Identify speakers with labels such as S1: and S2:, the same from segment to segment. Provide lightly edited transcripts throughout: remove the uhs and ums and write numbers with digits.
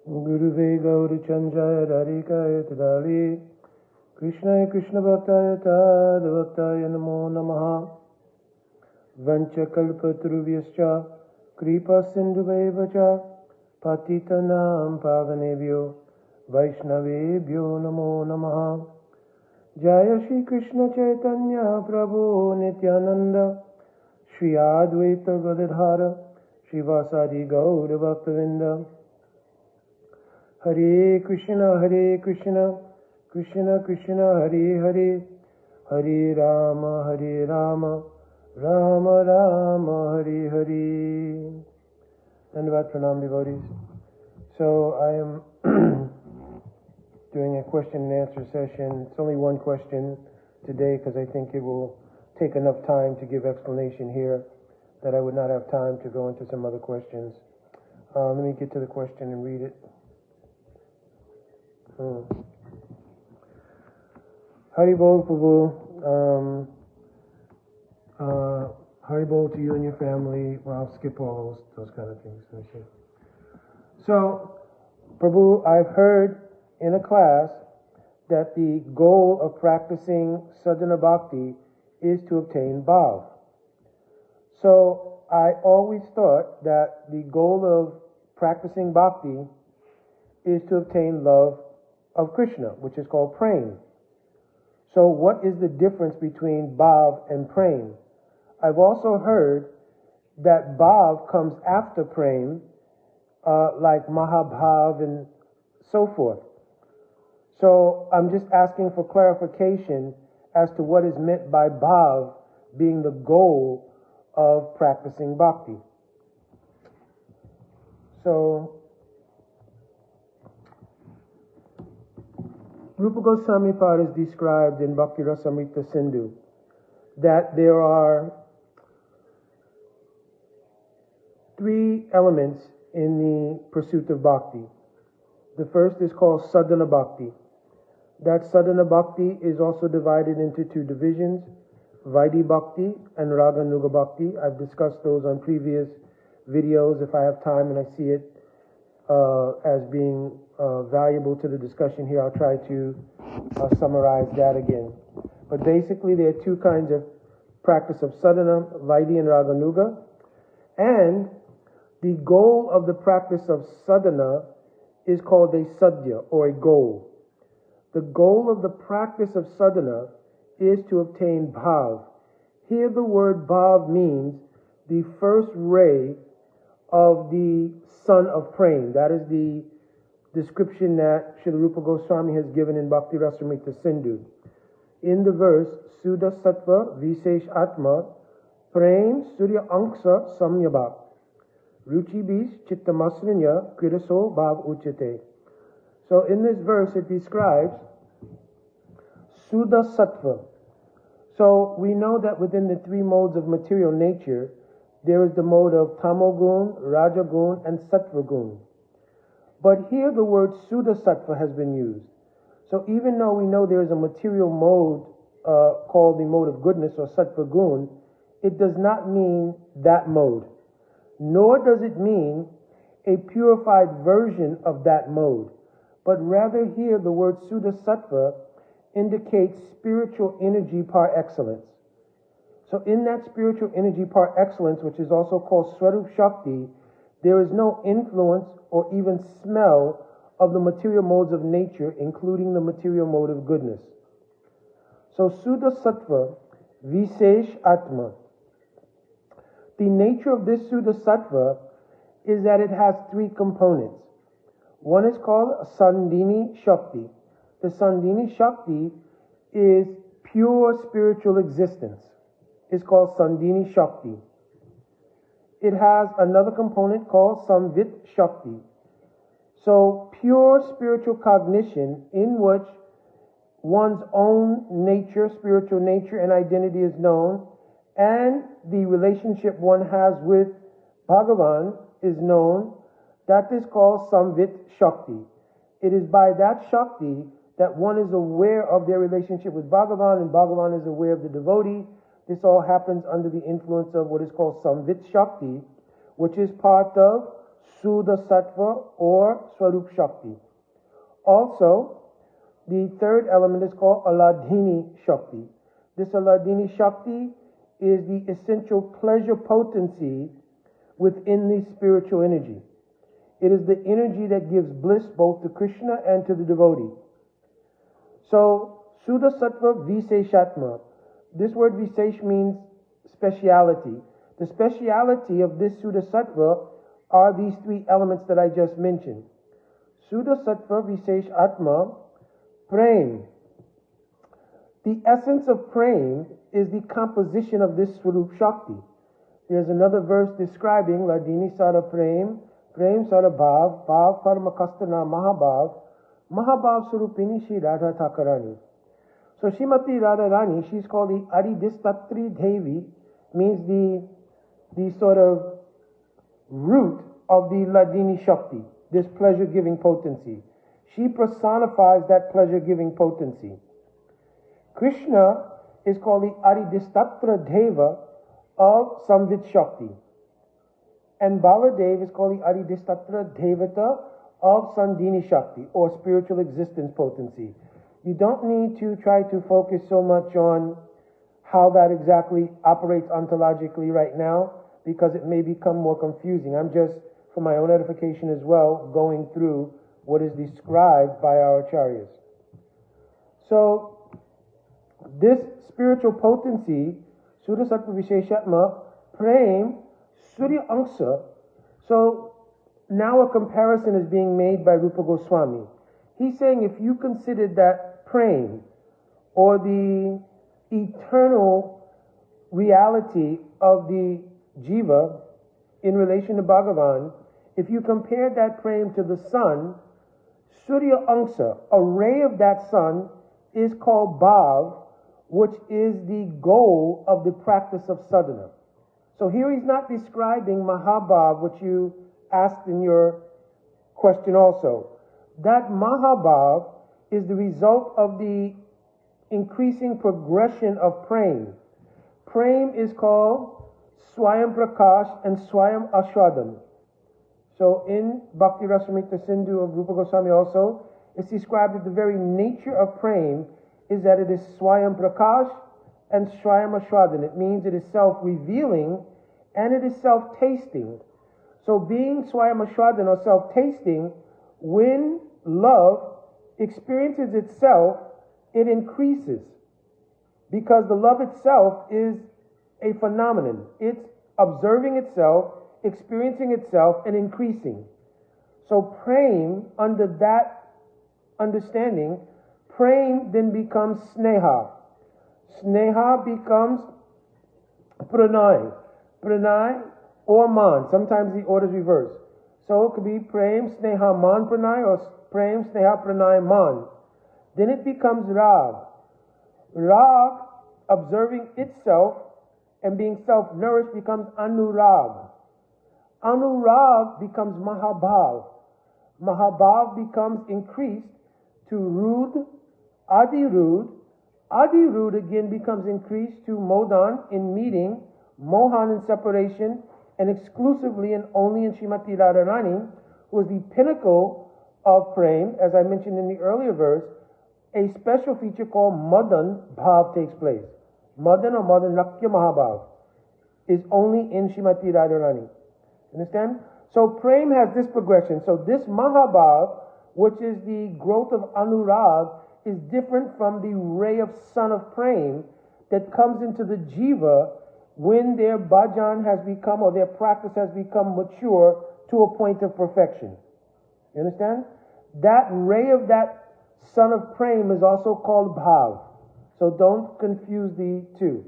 S1: Guruve Gauri Chanjaya Radhikaya Tadali Krishnaya Krishna Bhaktaya Tad Bhaktaya Namo Namaha Vancha Kalpatarubhyascha Kripa Sindhuvaevacha Patitanam Pavanebhyo Vaishnavebhyo Namo Namaha Jaya Shri Krishna Chaitanya Prabhu Nityananda Shri Advaita Gadadhara Srivasadi Gaura Bhaktavinda Hare Krishna, Krishna Krishna, Hare Hare, Hare Rama, Rama Rama, Hare Hare. Dandavat Pranam devotees. So I am doing a question and answer session. It's only one question today because I think it will take enough time to give explanation here that I would not have time to go into some other questions. Let me get to the question and read it. Haribol Prabhu, Haribol to you and your family. Well, I'll skip all those kind of things. So, Prabhu, I've heard in a class that the goal of practicing sadhana bhakti is to obtain bhav. So, I always thought that the goal of practicing bhakti is to obtain love of Krishna, which is called prem. So what is the difference between bhav and prem? I've also heard that bhav comes after prem, like mahabhav and so forth. So I'm just asking for clarification as to what is meant by bhav being the goal of practicing bhakti. So Rupa Goswami Pad is described in Bhakti Rasamrita Sindhu that there are three elements in the pursuit of bhakti. The first is called sadhana bhakti. That sadhana bhakti is also divided into two divisions, Vaidhi bhakti and Raga Nuga bhakti. I've discussed those on previous videos. If I have time and I see it as being valuable to the discussion here, I'll try to summarize that again. But basically there are two kinds of practice of sadhana, Vaidhi and Raganuga. And the goal of the practice of sadhana is called a sadhya, or a goal. The goal of the practice of sadhana is to obtain bhav. Here the word bhav means the first ray of the sun of prem. That is the description that Srila Rupa Goswami has given in Bhakti Rasamrita Sindhu. In the verse, Suddha Sattva Visesh Atma Prem Surya Anksa Samyabha Ruchi Bis Chittamasrinya Kridaso Bhav Uchate. So in this verse it describes Suddha Sattva. So we know that within the three modes of material nature, there is the mode of Tamogun, Rajagun, and Sattvagun. But here the word Suddha Sattva has been used. So even though we know there is a material mode called the mode of goodness or Sattvagun, it does not mean that mode. Nor does it mean a purified version of that mode. But rather here the word Suddha Sattva indicates spiritual energy par excellence. So in that spiritual energy par excellence, which is also called Swarup Shakti, there is no influence or even smell of the material modes of nature, including the material mode of goodness. So Suddha Sattva, Visesh Atma. The nature of this Suddha Sattva is that it has three components. One is called Sandhini Shakti. The Sandhini Shakti is pure spiritual existence. It's called Sandhini Shakti. It has another component called Samvit Shakti. So pure spiritual cognition in which one's own nature, spiritual nature and identity is known, and the relationship one has with Bhagavan is known. That is called Samvit Shakti. It is by that Shakti that one is aware of their relationship with Bhagavan, and Bhagavan is aware of the devotee. This all happens under the influence of what is called Samvit Shakti, which is part of Suddha Sattva or Swarup Shakti. Also, the third element is called Aladhini Shakti. This Aladhini Shakti is the essential pleasure potency within the spiritual energy. It is the energy that gives bliss both to Krishna and to the devotee. So, Suddha Sattva Viseshatma. This word Visesh means speciality. The speciality of this Suddha Sattva are these three elements that I just mentioned. Suddha Sattva Visesh Atma, Prem. The essence of Prem is the composition of this Swarup Shakti. There's another verse describing Ladini Sara Prem, Prem Sara Bhav, Bhav Paramakastana Mahabhav, Mahabhav Surupini Shri Radha Thakarani. So Srimati Radharani, she's called the Adidistatri Devi, means the sort of root of the Ladini Shakti, this pleasure-giving potency. She personifies that pleasure-giving potency. Krishna is called the Adidistatra Deva of Samvit Shakti. And Baladev is called the Adidistatra Devata of Sandhini Shakti, or spiritual existence potency. You don't need to try to focus so much on how that exactly operates ontologically right now, because it may become more confusing. I'm just, for my own edification as well, going through what is described by our acharyas. So, this spiritual potency, Suddha Sattva Visheshatma, Prem, Surya Angsa. So, now a comparison is being made by Rupa Goswami. He's saying if you consider that Prem, or the eternal reality of the jiva in relation to Bhagavan, if you compare that Prem to the sun, Surya Angsa, a ray of that sun, is called Bhav, which is the goal of the practice of sadhana. So here he's not describing Mahabhav, which you asked in your question also. That Mahabhav is the result of the increasing progression of Prem. Prem is called Swayam Prakash and Swayam Ashwadam. So in Bhakti Rasamrita Sindhu of Rupa Goswami also, it's described that the very nature of Prem is that it is Swayam Prakash and Swayam Ashwadam. It means it is self-revealing and it is self-tasting. So being Swayam Ashwadam or self-tasting, when love experiences itself, it increases. Because the love itself is a phenomenon. It's observing itself, experiencing itself, and increasing. So Prem, under that understanding, Prem then becomes Sneha. Sneha becomes Pranay. Pranay or Man. Sometimes the order is reversed. So it could be Prem, Sneha, Man, Pranay, or Prem, Sneha, Pranay, Man. Then it becomes Rag. Rag, observing itself and being self-nourished, becomes Anurag. Anurag becomes Mahabhav. Mahabhav becomes increased to Rud, Adirud. Adirud again becomes increased to Modan in meeting, Mohan in separation, and exclusively and only in Srimati Radharani, who is the pinnacle of Prem. As I mentioned in the earlier verse, a special feature called Madan Bhav takes place. Madan or Madan Nakya Mahabhav is only in Srimati Radharani. Understand? So Prem has this progression. So this Mahabhav, which is the growth of Anurag, is different from the ray of sun of Prem that comes into the jiva when their bhajan has become, or their practice has become mature to a point of perfection. You understand? That ray of that sun of Prem is also called Bhav. So don't confuse the two.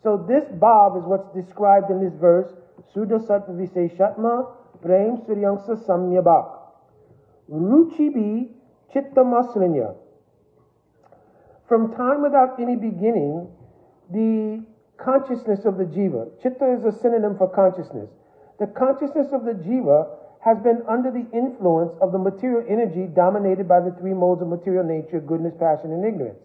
S1: So this Bhav is what's described in this verse, Suddha Sattva Viseshatma Prem Suryangsa Samyabhak. Ruchibi Chittamasranya. From time without any beginning, the consciousness of the jiva, chitta is a synonym for consciousness. The consciousness of the jiva has been under the influence of the material energy dominated by the three modes of material nature, goodness, passion, and ignorance.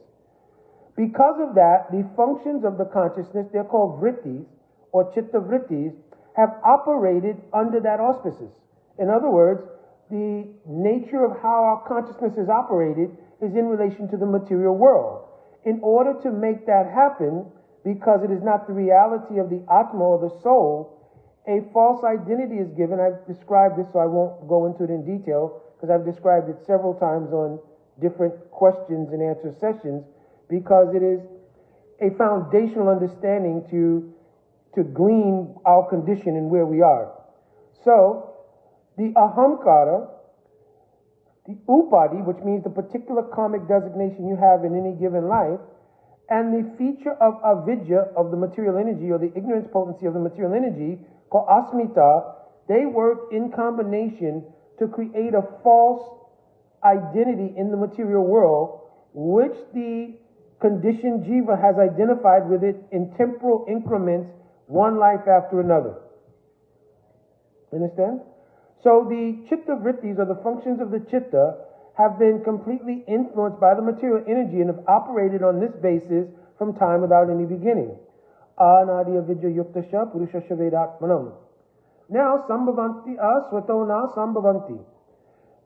S1: Because of that, the functions of the consciousness, they're called vrittis, or chitta vrittis, have operated under that auspices. In other words, the nature of how our consciousness is operated is in relation to the material world. In order to make that happen, because it is not the reality of the Atma or the soul, a false identity is given. I've described this, so I won't go into it in detail, because I've described it several times on different questions and answer sessions, because it is a foundational understanding to glean our condition and where we are. So, the ahamkara, the upadi, which means the particular karmic designation you have in any given life, and the feature of avidya, of the material energy, or the ignorance potency of the material energy, called asmita, they work in combination to create a false identity in the material world, which the conditioned jiva has identified with it in temporal increments, one life after another. Understand? So the chitta vrittis, or the functions of the chitta, have been completely influenced by the material energy and have operated on this basis from time without any beginning. Anadi avidya yuktasha purushasya vedatmanam. Now, sambhavanti asvatona sambhavanti.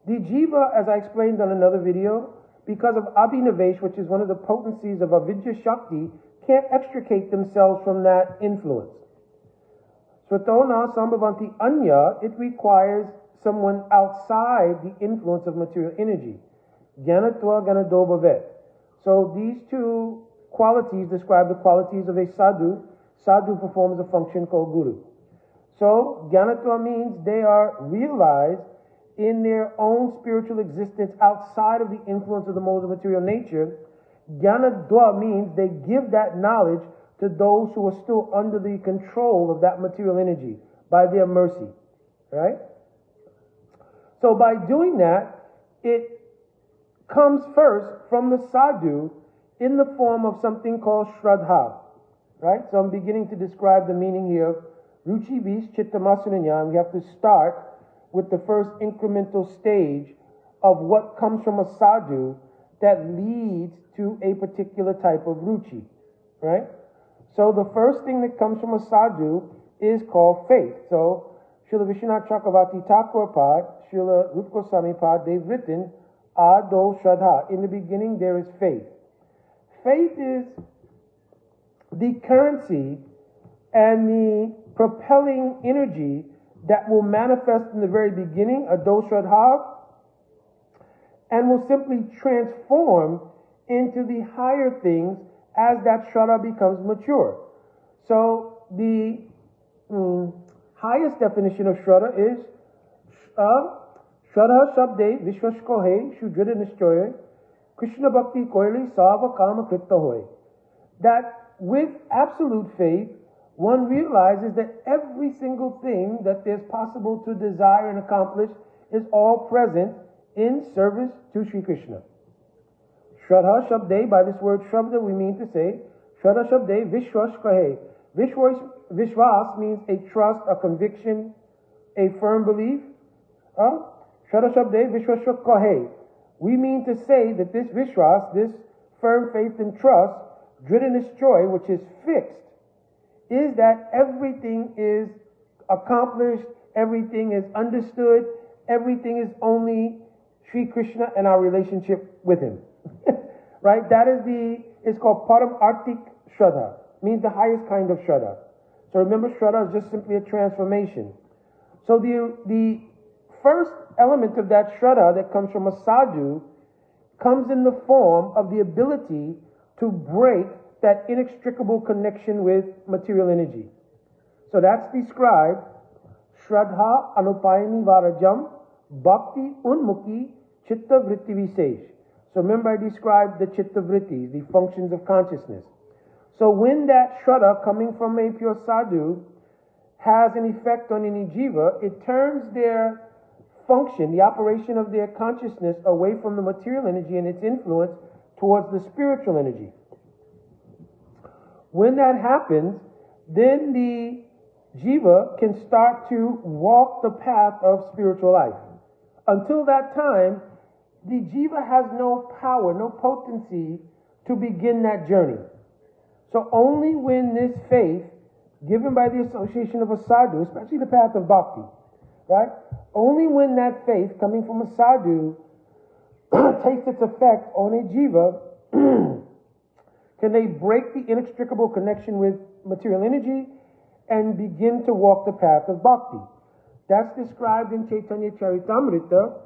S1: The jiva, as I explained on another video, because of abhinavesh, which is one of the potencies of avidya shakti, can't extricate themselves from that influence. Svatona sambhavanti anya, it requires someone outside the influence of material energy. Jnanatva ganado bhavet. So these two qualities describe the qualities of a sadhu. Sadhu performs a function called guru. So jnanatva means they are realized in their own spiritual existence outside of the influence of the modes of material nature. Jnanadva means they give that knowledge to those who are still under the control of that material energy by their mercy. Right? So by doing that, it comes first from the sadhu in the form of something called shraddha. Right? So I'm beginning to describe the meaning here. Ruchi bis chittamasana. We have to start with the first incremental stage of what comes from a sadhu that leads to a particular type of ruchi. Right? So the first thing that comes from a sadhu is called faith. So Srila Vishwanath Chakravarti Thakur Pad, Srila Rupa Goswami Pad, they've written Ado Shraddha. In the beginning there is faith. Faith is the currency and the propelling energy that will manifest in the very beginning, Ado Shraddha, and will simply transform into the higher things as that Shraddha becomes mature. So the highest definition of Shraddha is Shraddha Shabde Vishwashkohe Shudrida Nishchoye Krishna Bhakti Koili Sava Kama Kritta Hoy. That with absolute faith, one realizes that every single thing that there's possible to desire and accomplish is all present in service to Sri Krishna. Shraddha Shabde, by this word Shabda we mean to say, Shraddha Shabde Vishwas Kahe. Vishwas means a trust, a conviction, a firm belief. Shraddha Shabde Vishwas Kahe. We mean to say that this Vishwas, this firm faith and trust, Drita Nishchoy, which is fixed, is that everything is accomplished, everything is understood, everything is only Sri Krishna and our relationship with him. Right? That is it's called Param Artik Shraddha, means the highest kind of Shraddha. So remember, Shraddha is just simply a transformation. So the first element of that Shraddha that comes from a sadhu comes in the form of the ability to break that inextricable connection with material energy. So that's described Shraddha Anupayani Varajam Bhakti Unmukhi Chitta Vritti Visesh. So remember I described the Chitta Vrittis, the functions of consciousness. So when that Shraddha coming from a pure sadhu has an effect on any jiva, it turns their function, the operation of their consciousness away from the material energy and its influence towards the spiritual energy. When that happens, then the jiva can start to walk the path of spiritual life. Until that time, the jiva has no power, no potency to begin that journey. So only when this faith, given by the association of a sadhu, especially the path of bhakti, right? Only when that faith coming from a sadhu takes its effect on a jiva can they break the inextricable connection with material energy and begin to walk the path of bhakti. That's described in Chaitanya Charitamrita.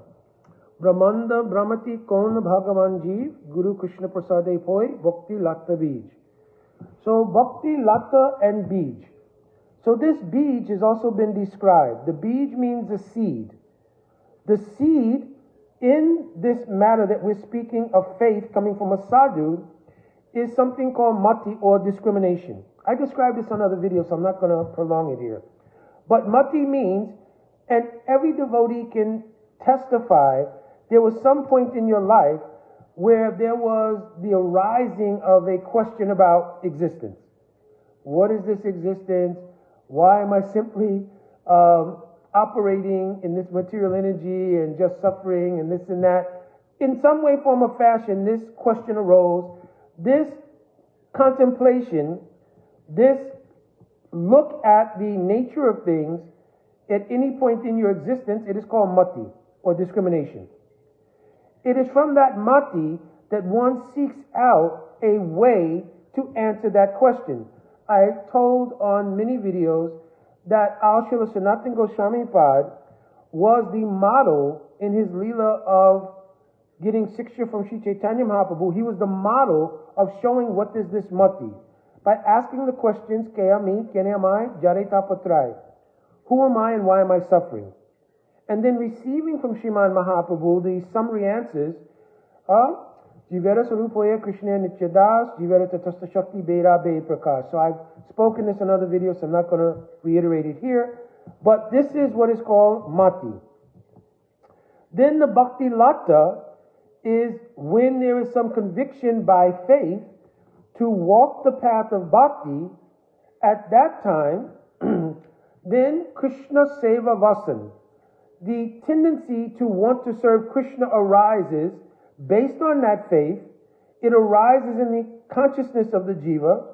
S1: Brahmanda Brahmati Kon Bhagavan Jeev Guru Krishna Prasade Poi Bhakti Latta Bij. So Bhakti Latta and Bij. So this Bij has also been described. The Bij means a seed. The seed in this matter that we're speaking of faith coming from a sadhu is something called mati or discrimination. I described this on other videos, so I'm not going to prolong it here. But mati means, and every devotee can testify, there was some point in your life where there was the arising of a question about existence. What is this existence? Why am I simply operating in this material energy and just suffering and this and that? In some way, form, or fashion, this question arose. This contemplation, this look at the nature of things at any point in your existence, it is called mati or discrimination. It is from that mati that one seeks out a way to answer that question. I told on many videos that Al Srila Sanatana Goswami Pad was the model in his Leela of getting Siksha from Sri Chaitanya Mahaprabhu. He was the model of showing what is this mati. By asking the questions, Kayami, Kene am I, Jareta Patrai. Who am I and why am I suffering? And then receiving from Sriman Mahaprabhu the summary answers, Jivera Sarupoya Krishna Nityadas, Jivera Tatasta Shakti Bera Be Prakash. So I've spoken this in other videos, so I'm not going to reiterate it here. But this is what is called mati. Then the bhakti latta is when there is some conviction by faith to walk the path of bhakti. At that time, then Krishna Seva Vasan. The tendency to want to serve Krishna arises based on that faith. It arises in the consciousness of the jiva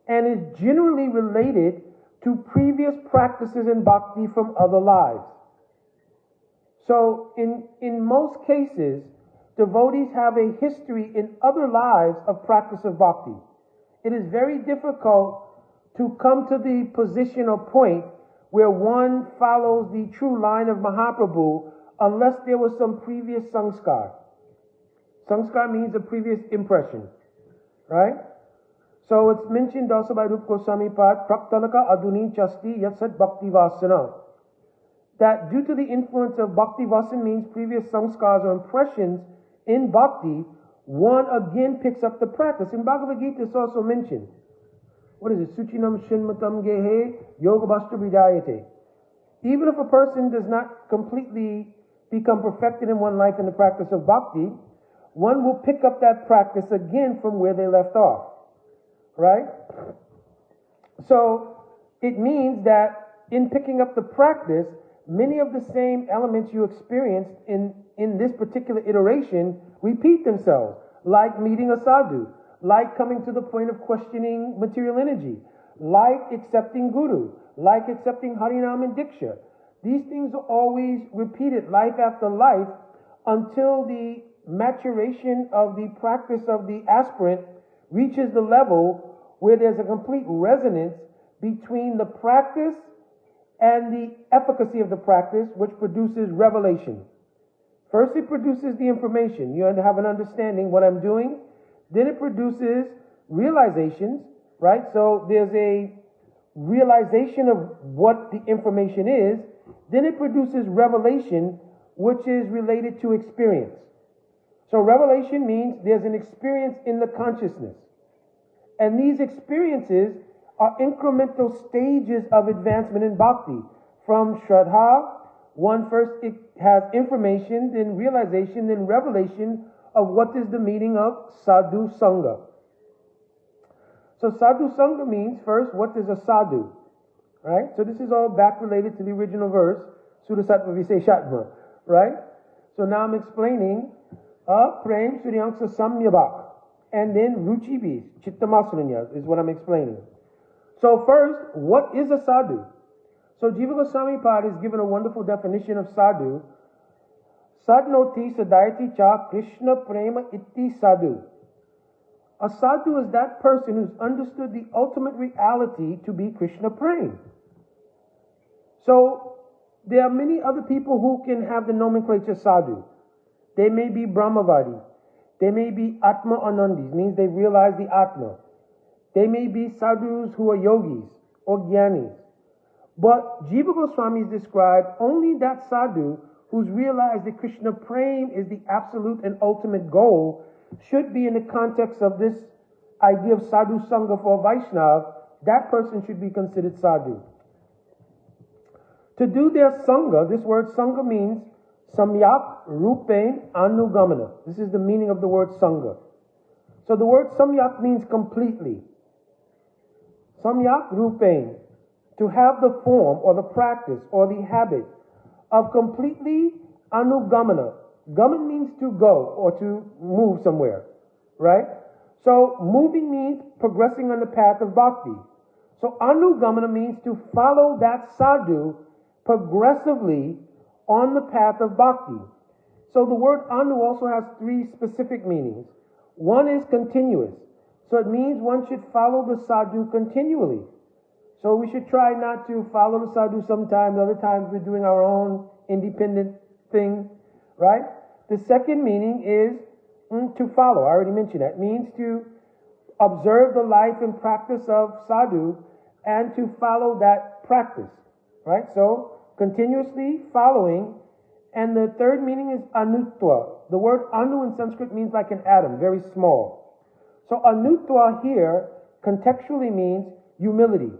S1: and is generally related to previous practices in bhakti from other lives. So in most cases, devotees have a history in other lives of practice of bhakti. It is very difficult to come to the position or point where one follows the true line of Mahaprabhu unless there was some previous sanskar. Sanskar means a previous impression, right? So it's mentioned also by Rupa Goswami Pad, Praktanaka Aduni Chasti Yatsat Bhakti Vasana. That due to the influence of Bhakti Vasana means previous sanskars or impressions in Bhakti, one again picks up the practice. In Bhagavad Gita it's also mentioned. What is it? Suchinam Shinmatam Gehe Yoga Bhastra Vidayate. Even if a person does not completely become perfected in one life in the practice of bhakti, one will pick up that practice again from where they left off. Right? So it means that in picking up the practice, many of the same elements you experienced in this particular iteration repeat themselves, like meeting a sadhu, like coming to the point of questioning material energy, like accepting guru, like accepting harinam and diksha. These things are always repeated life after life until the maturation of the practice of the aspirant reaches the level where there's a complete resonance between the practice and the efficacy of the practice, which produces revelation. First it produces the information. You have an understanding what I'm doing. Then it produces realizations, right? So there's a realization of what the information is. Then it produces revelation, which is related to experience. So revelation means there's an experience in the consciousness. And these experiences are incremental stages of advancement in bhakti. From Shraddha, one first it has information, then realization, then revelation of what is the meaning of sadhu sangha. So sadhu sangha means first, what is a sadhu? Right? So this is all back related to the original verse, Surasattva Viseshatma. Right? So now I'm explaining Prem Suryangsa Samyabak. And then Ruchi Bis, Chittamasranya is what I'm explaining. So first, what is a sadhu? So Jiva Goswami Pad is given a wonderful definition of sadhu. Sadnoti sadayati cha Krishna prema itti sadhu. A sadhu is that person who's understood the ultimate reality to be Krishna prema. So there are many other people who can have the nomenclature sadhu. They may be Brahmavadi. They may be Atma Anandis, means they realize the Atma. They may be sadhus who are yogis or jnanis. But Jiva Goswami is described only that sadhu who's realized that Krishna prema is the absolute and ultimate goal should be in the context of this idea of sadhu sangha for Vaishnav. That person should be considered sadhu. To do their sangha, this word sangha means samyak rupain anugamana. This is the meaning of the word sangha. So the word samyak means completely. Samyak rupain, to have the form or the practice or the habit of completely anugamana. Gaman means to go or to move somewhere, right? So moving means progressing on the path of bhakti. So anugamana means to follow that sadhu progressively on the path of bhakti. So the word anu also has three specific meanings. One is continuous. So it means one should follow the sadhu continually. So we should try not to follow the sadhu sometimes. Other times we're doing our own independent thing, right? The second meaning is to follow. I already mentioned that. It means to observe the life and practice of sadhu and to follow that practice, right? So continuously following. And the third meaning is anutva. The word anu in Sanskrit means like an atom, very small. So anutva here contextually means humility.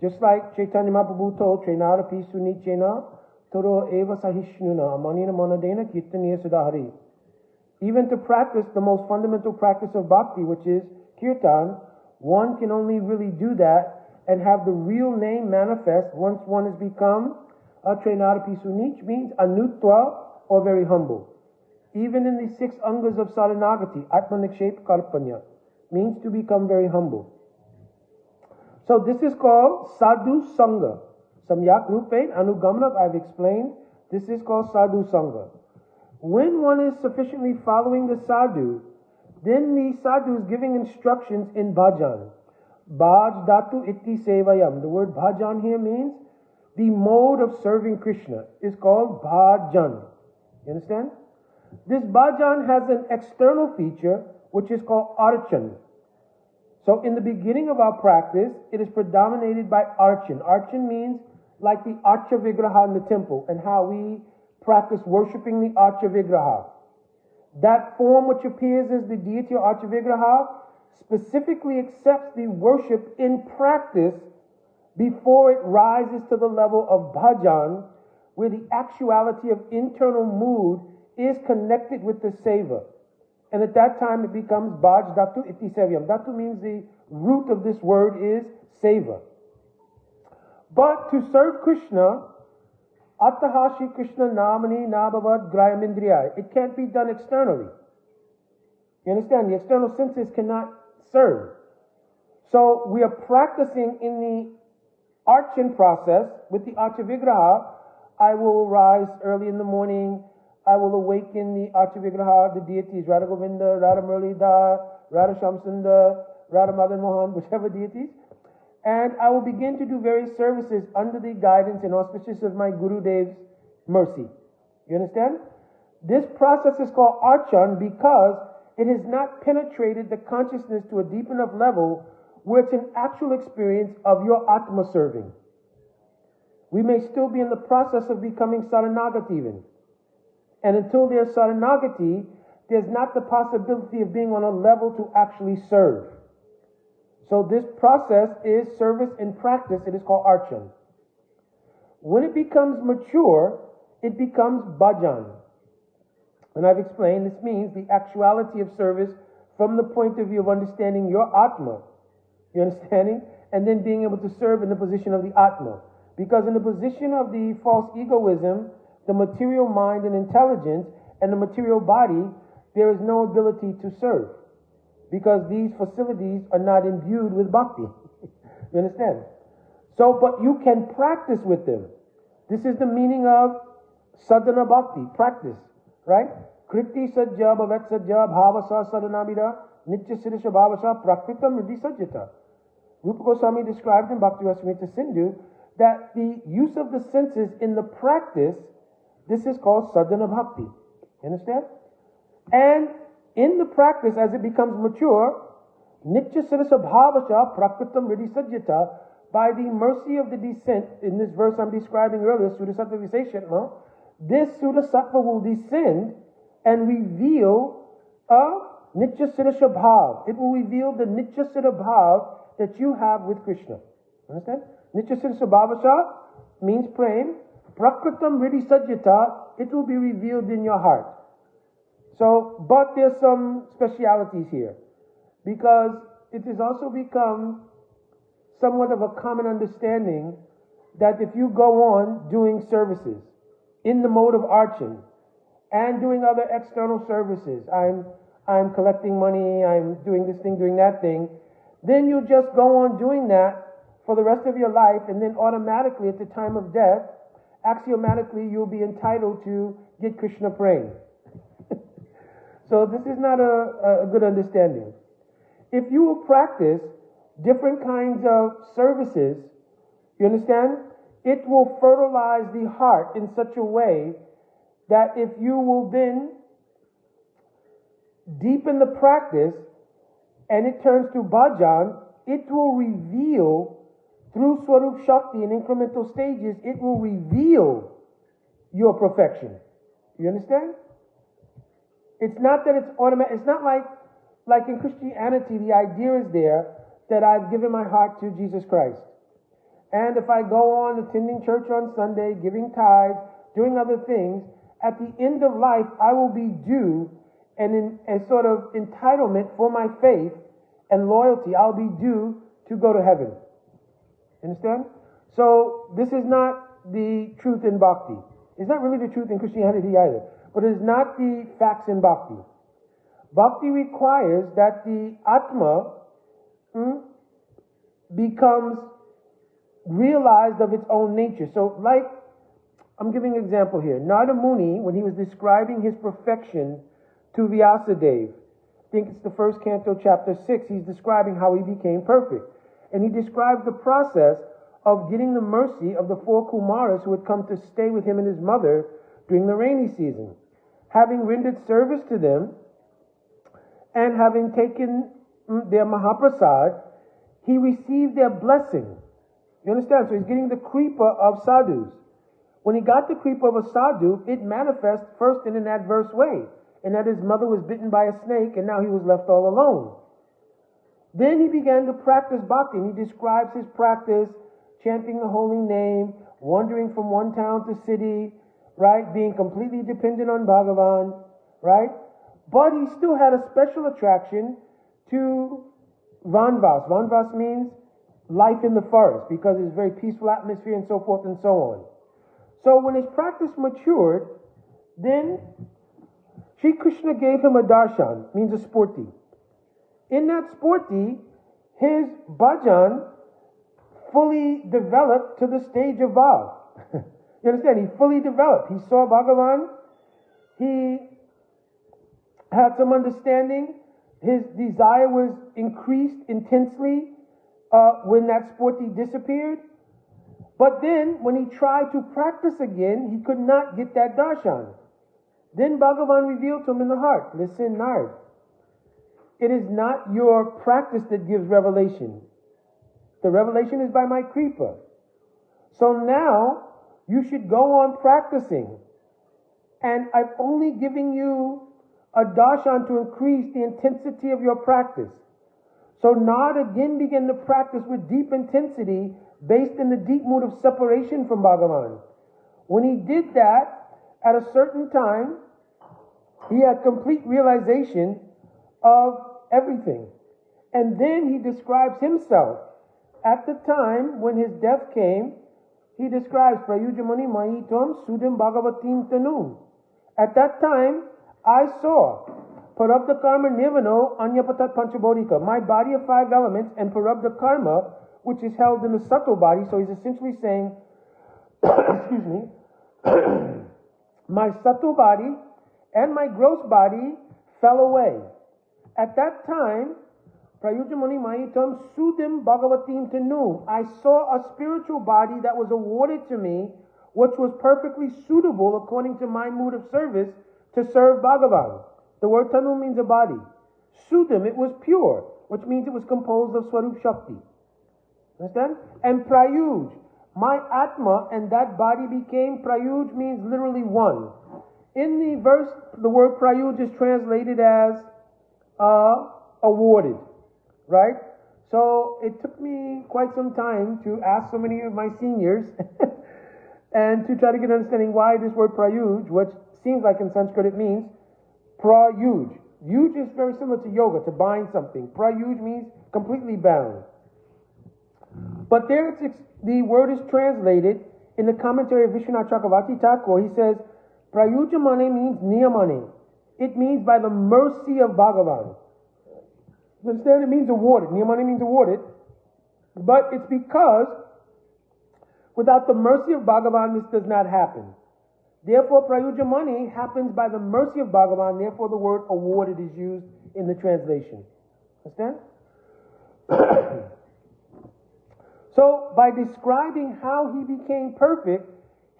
S1: Just like Chaitanya Mahaprabhu told, Trenara pisu nichena toro eva sahishnuna amanina monadena kirtaniya sudahari. Even to practice the most fundamental practice of bhakti, which is kirtan, one can only really do that and have the real name manifest once one has become a Trenara pisu nich, means anutva, or very humble. Even in the 6 angas of saranagati, atmanikshep kalpanya, means to become very humble. So this is called sadhu sangha. Samyak rupain anugamana, I've explained. This is called sadhu sangha. When one is sufficiently following the sadhu, then the sadhu is giving instructions in bhajan. Bhaj datu itti sevayam. The word bhajan here means the mode of serving Krishna is called bhajan. You understand? This bhajan has an external feature which is called archan. So in the beginning of our practice, it is predominated by archan. Archan means like the archa vigraha in the temple and how we practice worshipping the archa vigraha. That form which appears as the deity or archa vigraha specifically accepts the worship in practice before it rises to the level of bhajan, where the actuality of internal mood is connected with the seva. And at that time it becomes bhaj datu iti sevyam. Datu means the root of this word is seva. But to serve Krishna, attahashi Krishna namani nabhavad grayamindriya. It can't be done externally. You understand? The external senses cannot serve. So we are practicing in the archan process with the archa vigraha. I will rise early in the morning. I will awaken the archa vigraha, the deities, Radha Govinda, Radha Muralidhar, Radha Shamsundar, Radha Madan Mohan, whichever deities. And I will begin to do various services under the guidance and auspices of my Guru Dev's mercy. You understand? This process is called archan because it has not penetrated the consciousness to a deep enough level where it's an actual experience of your Atma serving. We may still be in the process of becoming Saranagati even. And until there's Saranagati, there's not the possibility of being on a level to actually serve. So this process is service in practice. It is called archan. When it becomes mature, it becomes bhajan. And I've explained this means the actuality of service from the point of view of understanding your Atma. You understanding? And then being able to serve in the position of the Atma. Because in the position of the false egoism, the material mind and intelligence, and the material body, there is no ability to serve. Because these facilities are not imbued with bhakti. You understand? So, but you can practice with them. This is the meaning of sadhana bhakti, practice, right? Kriti sajja bhavat sajja bhavasa sadhanamida nitya sirisha bhavasa prakritam riddhi sajjata. Rupa Goswami described in Bhakti Rasamrita Sindhu that the use of the senses in the practice, this is called sadhana bhakti. You understand? And in the practice, as it becomes mature, nitya sirasa bhavasha prakritam riddhi sajjata, by the mercy of the descent, in this verse I'm describing earlier, Sudasattva Viseshatma, this Sudasattva will descend and reveal a nitya sirasa bhav. It will reveal the nitya sira bhav that you have with Krishna. Understand? Nitya sirasa bhavasha means prem. Prakritam riddhi sajjata, it will be revealed in your heart. So, but there's some specialities here, because it has also become somewhat of a common understanding that if you go on doing services in the mode of archon and doing other external services, I'm collecting money, I'm doing this thing, doing that thing, then you just go on doing that for the rest of your life, and then automatically at the time of death, axiomatically you'll be entitled to get Krishna praying. So this is not a good understanding. If you will practice different kinds of services, you understand, it will fertilize the heart in such a way that if you will then deepen the practice and it turns to bhajan, it will reveal through Swarup Shakti in incremental stages, it will reveal your perfection. You understand? It's not that it's automatic. It's not like in Christianity, the idea is there that I've given my heart to Jesus Christ. And if I go on attending church on Sunday, giving tithes, doing other things, at the end of life, I will be due and in a sort of entitlement for my faith and loyalty. I'll be due to go to heaven. Understand? So this is not the truth in bhakti. It's not really the truth in Christianity either. But it is not the facts in bhakti. Bhakti requires that the Atma becomes realized of its own nature. So like, I'm giving an example here. Narada Muni, when he was describing his perfection to Vyasadeva, I think it's the first canto, chapter 6, he's describing how he became perfect. And he describes the process of getting the mercy of the 4 Kumaras who had come to stay with him and his mother during the rainy season. Having rendered service to them and having taken their Mahaprasad, he received their blessing. You understand? So he's getting the kripa of sadhus. When he got the kripa of a sadhu, it manifests first in an adverse way, and that his mother was bitten by a snake and now he was left all alone. Then he began to practice bhakti, and he describes his practice, chanting the holy name, wandering from one town to city, right, being completely dependent on Bhagavan, right? But he still had a special attraction to Vanvas. Vanvas means life in the forest, because it's a very peaceful atmosphere and so forth and so on. So when his practice matured, then Sri Krishna gave him a darshan, means a sporti. In that sporti, his bhajan fully developed to the stage of Bhav. You understand? He fully developed. He saw Bhagavan. He had some understanding. His desire was increased intensely when that sporti disappeared. But then, when he tried to practice again, he could not get that darshan. Then Bhagavan revealed to him in the heart, listen, Nard, it is not your practice that gives revelation. The revelation is by my kripa. So now, you should go on practicing. And I'm only giving you a darshan to increase the intensity of your practice. So Nard again began to practice with deep intensity based in the deep mood of separation from Bhagavan. When he did that, at a certain time, he had complete realization of everything. And then he describes himself. At the time when his death came, he describes Prayujamani Mahitam Sudam Bhagavatim Tanum. At that time, I saw Parabdha Karma Nirvano Anyapatat Panchabodhika. My body of 5 elements and Parabdha Karma which is held in the subtle body. So he's essentially saying, excuse me, my subtle body and my gross body fell away. At that time, Prayujamani Mahitam Sudim Bhagavatim Tanu. I saw a spiritual body that was awarded to me, which was perfectly suitable according to my mood of service to serve Bhagavan. The word Tanu means a body. Sudim, it was pure, which means it was composed of Swarup Shakti. Understand? And Prayuj, my Atma and that body became, Prayuj means literally one. In the verse, the word Prayuj is translated as awarded, right? So it took me quite some time to ask so many of my seniors and to try to get an understanding why this word Prayuj, which seems like in Sanskrit it means Prayuj. Yuj is very similar to yoga, to bind something. Prayuj means completely bound. But there the word is translated in the commentary of Vishwanath Chakravarti Thakur. He says, Prayujamane means niyamane. It means by the mercy of Bhagavan. You understand? It means awarded. Niyamane means awarded. But it's because without the mercy of Bhagavan, this does not happen. Therefore, Prayujamani happens by the mercy of Bhagavan. Therefore, the word awarded is used in the translation. Understand? So, by describing how he became perfect,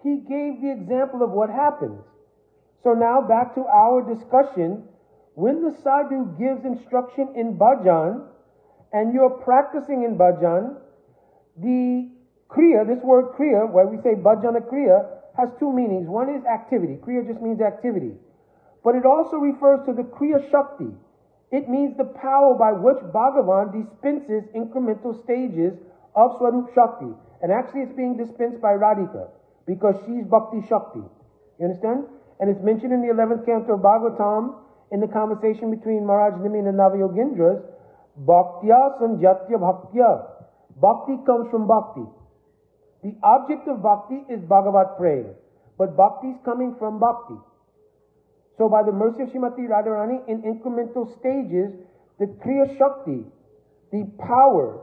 S1: he gave the example of what happens. So now, back to our discussion. When the sadhu gives instruction in bhajan, and you're practicing in bhajan, the kriya, this word kriya, where we say bhajana kriya, has two meanings. One is activity. Kriya just means activity. But it also refers to the kriya shakti. It means the power by which Bhagavan dispenses incremental stages of Swarup Shakti. And actually it's being dispensed by Radhika, because she's Bhakti Shakti. You understand? And it's mentioned in the 11th canto of Bhagavatam, in the conversation between Maharaj Nimi and the Navayogendras, Bhaktya Sanjatya Bhaktya. Bhakti comes from Bhakti. The object of Bhakti is Bhagavat Prem, but Bhakti is coming from Bhakti. So by the mercy of Srimati Radharani, in incremental stages, the Kriya Shakti, the power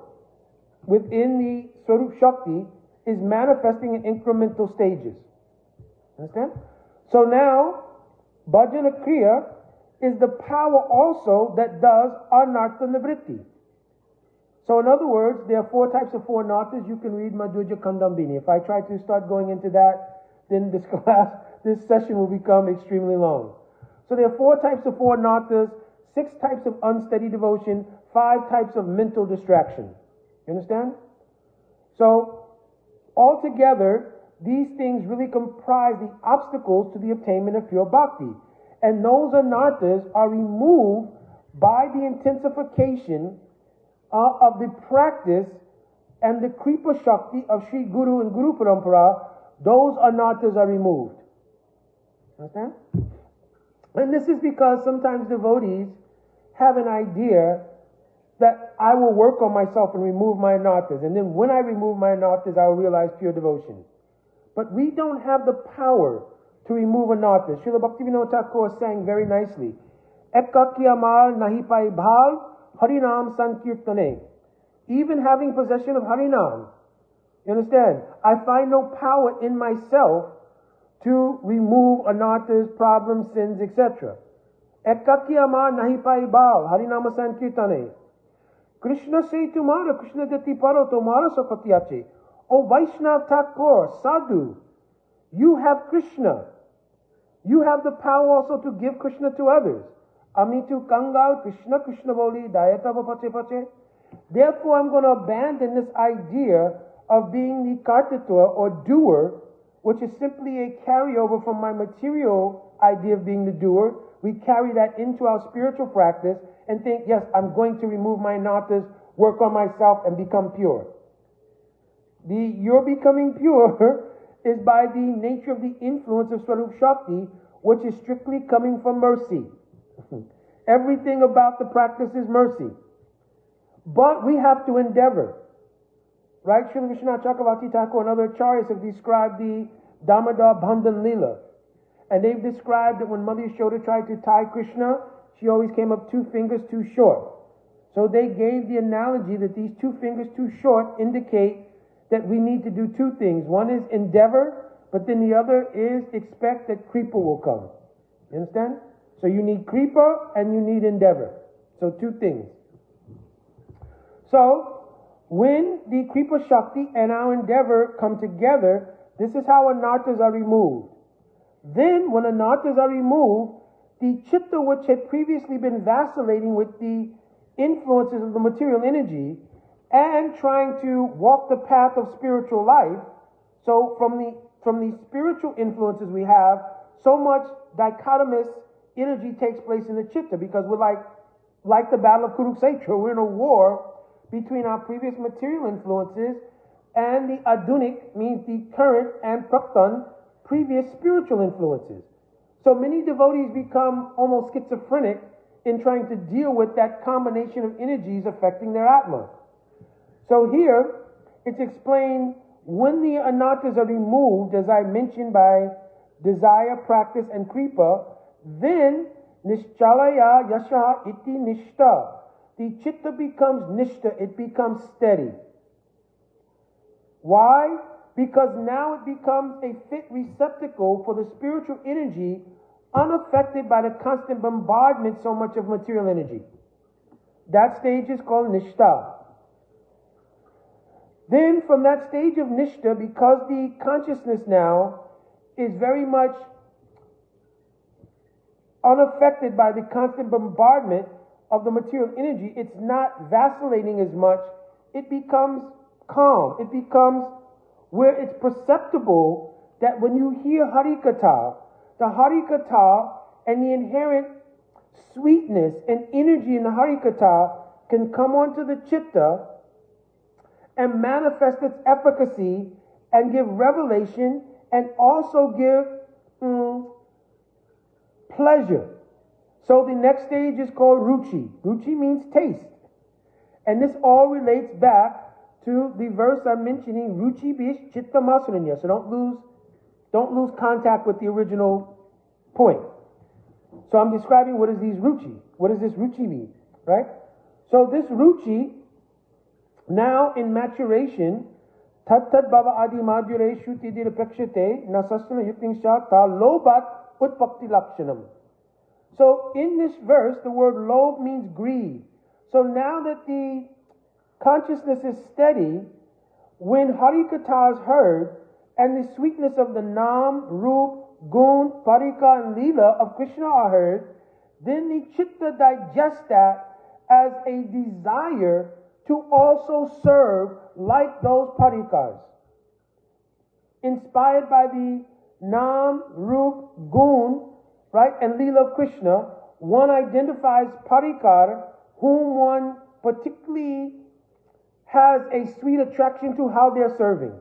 S1: within the Swarup Shakti, is manifesting in incremental stages. Understand? So now, Bhajana Kriya is the power also that does Anartha Nivritti. So in other words, there are four types of four nartas. You can read Madhurya Kandambini. If I try to start going into that, then this session will become extremely long. So there are four types of four nartas, 6 types of unsteady devotion, 5 types of mental distraction. You understand? So altogether, these things really comprise the obstacles to the attainment of pure bhakti. And those anarthas are removed by the intensification of the practice and the Kripa Shakti of Sri Guru and Guru Parampara. Those anarthas are removed. Understand? And this is because sometimes devotees have an idea that I will work on myself and remove my anarthas, and then when I remove my anarthas, I will realize pure devotion. But we don't have the power to remove anarthas. Srila Bhaktivinoda Thakur sang very nicely, Ekakya mal nahi pai bhal Harinam Sankirtane. Even having possession of Harinam, you understand? I find no power in myself to remove anarthas, problems, sins, etc. Ekakya mal nahi pai bhal Harinam Sankirtane. Krishna say tumhara, Krishna deti paro tumhara sapatyache. O Vaishnav Thakur, sadhu, you have Krishna. You have the power also to give Krishna to others. Amitu Kangal, Krishna, Krishna Boli, Dayata Pache Pache. Therefore, I'm going to abandon this idea of being the kartatua or doer, which is simply a carryover from my material idea of being the doer. We carry that into our spiritual practice and think, yes, I'm going to remove my anarthas, work on myself, and become pure. Your becoming pure is by the nature of the influence of Swarup Shakti, which is strictly coming from mercy. Everything about the practice is mercy. But we have to endeavor. Right? Srila Vishwanath Chakravarti Thakur and other acharyas have described the Damodar Bandhan Leela. And they've described that when Mother Yashoda tried to tie Krishna, she always came up 2 fingers too short. So they gave the analogy that these two fingers too short indicate that we need to do two things. One is endeavor, but then the other is expect that Kripa will come. You understand? So you need Kripa and you need endeavor. So two things. So when the Kripa Shakti and our endeavor come together, this is how anarthas are removed. Then when anarthas are removed, the chitta, which had previously been vacillating with the influences of the material energy and trying to walk the path of spiritual life, so from the spiritual influences we have, so much dichotomous energy takes place in the chitta, because we're like the Battle of Kurukshetra. We're in a war between our previous material influences and the adunik, means the current, and praktan, previous spiritual influences. So many devotees become almost schizophrenic in trying to deal with that combination of energies affecting their Atma. So here, it's explained when the anarthas are removed, as I mentioned, by desire, practice, and kripa, then nischalaya yasha iti nishta. The chitta becomes nishta, it becomes steady. Why? Because now it becomes a fit receptacle for the spiritual energy, unaffected by the constant bombardment so much of material energy. That stage is called nishta. Then from that stage of nishta, because the consciousness now is very much unaffected by the constant bombardment of the material energy, it's not vacillating as much, it becomes calm. It becomes where it's perceptible that when you hear Harikatha, the Harikatha and the inherent sweetness and energy in the Harikatha can come onto the chitta and manifest its efficacy and give revelation and also give pleasure. So the next stage is called ruchi. Ruchi means taste. And this all relates back to the verse I'm mentioning, ruchi bish chitta masranya. So don't lose contact with the original point. So I'm describing what is these ruchi. What does this ruchi mean? Right? So this ruchi, now in maturation, tat bhava adi madhyure shuti dirapekshate nasasana yuktingsha ta lobat utpakti lakshanam. So in this verse, the word lobe means greed. So now that the consciousness is steady, when Harikatha is heard and the sweetness of the Nam, Rup, Gun, Parika, and Leela of Krishna are heard, then the chitta digests that as a desire to also serve like those Parikas. Inspired by the Nam, Rup, Gun, right, and Leela of Krishna, one identifies Parikar, whom one particularly has a sweet attraction to how they're serving.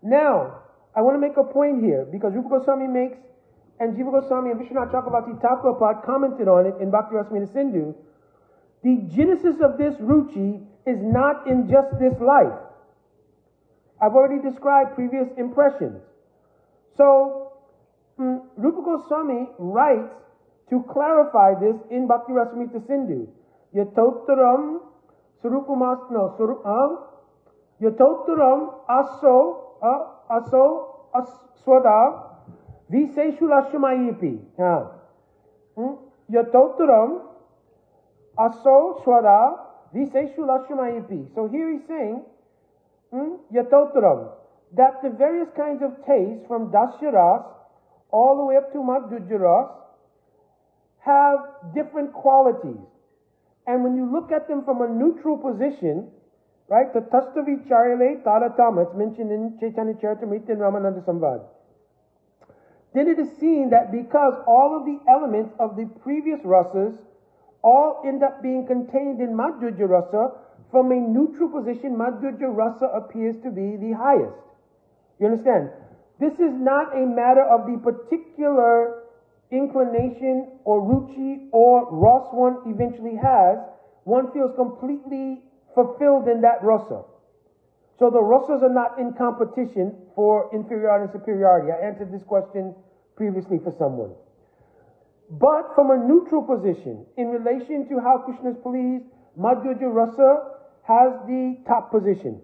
S1: Now, I want to make a point here, because Rupa Goswami makes, and Jiva Goswami and Vishwanath Chakravarti Thakurpad commented on it in Bhakti Rasamrita Sindhu. The genesis of this ruchi is not in just this life. I've already described previous impressions. So, Rupa Goswami writes to clarify this in Bhakti Rasamrita Sindhu. Yatottaram Surupamastno Yatottaram aso aswada Viseshulashumayipi. Yatottaram aso swada Viseshulashumayipi. So here he's saying, Yatottaram, that the various kinds of taste from Dasyaras all the way up to Madhuryaras have different qualities. And when you look at them from a neutral position, right, the Tastavi Charile Taratama, it's mentioned in Chaitanya Charitamrita and Ramananda Samvad, then it is seen that because all of the elements of the previous rasas all end up being contained in Madhurya Rasa, from a neutral position, Madhurya Rasa appears to be the highest. You understand? This is not a matter of the particular inclination or ruchi or ras one eventually has. One feels completely fulfilled in that rasa. So the rasas are not in competition for inferiority and superiority. I answered this question previously for someone. But from a neutral position, in relation to how Krishna is pleased, Madhurya Rasa has the top position.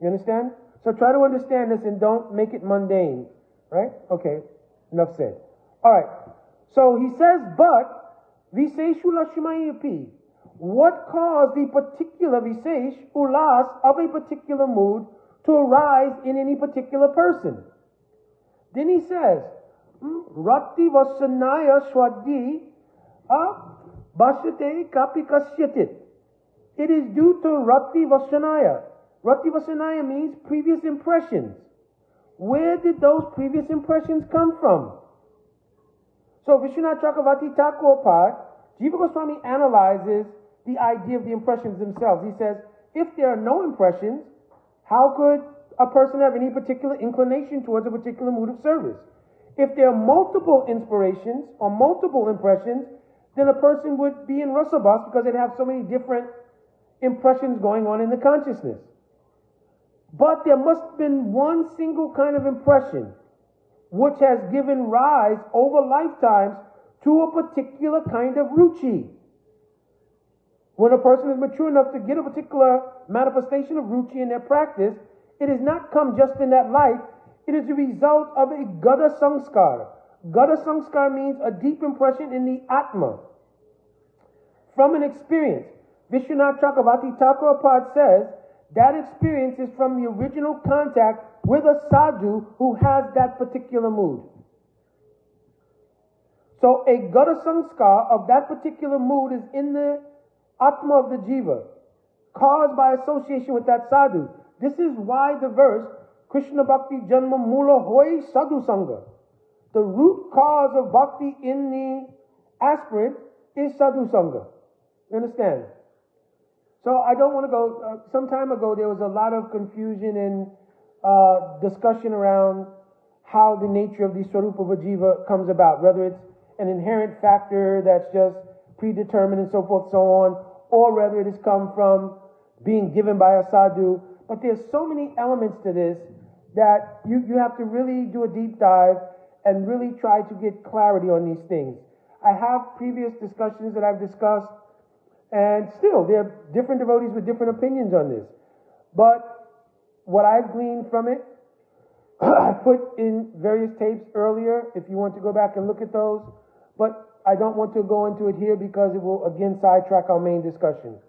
S1: You understand? So try to understand this and don't make it mundane. Right? Okay. Enough said. Alright. So he says, but Viseshu Lashmayapi. What caused the particular Visesh, ulas, of a particular mood to arise in any particular person? Then he says, Rati Vasanaya Swadhi Bhashate Kapikasyatit. It is due to Rati Vasanaya. Rati Vasanaya means previous impressions. Where did those previous impressions come from? So Vishwanath Chakravarti Thakur Pad, Jiva Goswami analyzes the idea of the impressions themselves. He says, if there are no impressions, how could a person have any particular inclination towards a particular mood of service? If there are multiple inspirations or multiple impressions, then a person would be in rasabhas because they'd have so many different impressions going on in the consciousness. But there must have been one single kind of impression which has given rise over lifetimes to a particular kind of ruchi. When a person is mature enough to get a particular manifestation of ruchi in their practice, it has not come just in that life. It is the result of a gada sanskar. Gada sanskar means a deep impression in the atma from an experience. Vishwanath Chakravarti Thakur Pad says that experience is from the original contact with a sadhu who has that particular mood. So a gada sanskar of that particular mood is in the atma of the jiva, caused by association with that sadhu. This is why the verse, Krishna Bhakti Janma Mula Hoy Sadhu Sangha. The root cause of bhakti in the aspirant is sadhu sangha. You understand? So I don't want to go, some time ago there was a lot of confusion and discussion around how the nature of the Swarupa of a jiva comes about, whether it's an inherent factor that's just predetermined and so forth, so on, or whether it has come from being given by a sadhu. But there's so many elements to this that you have to really do a deep dive and really try to get clarity on these things. I have previous discussions that I've discussed, and still there are different devotees with different opinions on this. But what I've gleaned from it, I put in various tapes earlier if you want to go back and look at those. But I don't want to go into it here because it will again sidetrack our main discussion.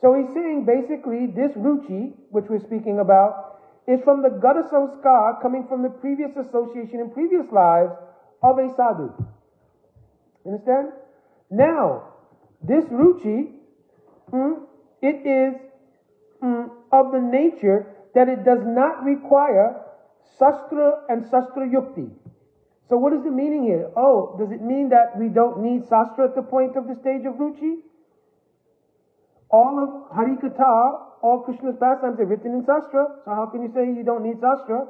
S1: So he's saying basically this ruchi, which we're speaking about, is from the gada samskar coming from the previous association in previous lives of a sadhu. Understand? Now, this ruchi, it is of the nature that it does not require sastra and sastra yukti. So what is the meaning here? Oh, does it mean that we don't need sastra at the point of the stage of ruchi? All of Harikatha, all Krishna's pastimes are written in sastra, so how can you say you don't need sastra?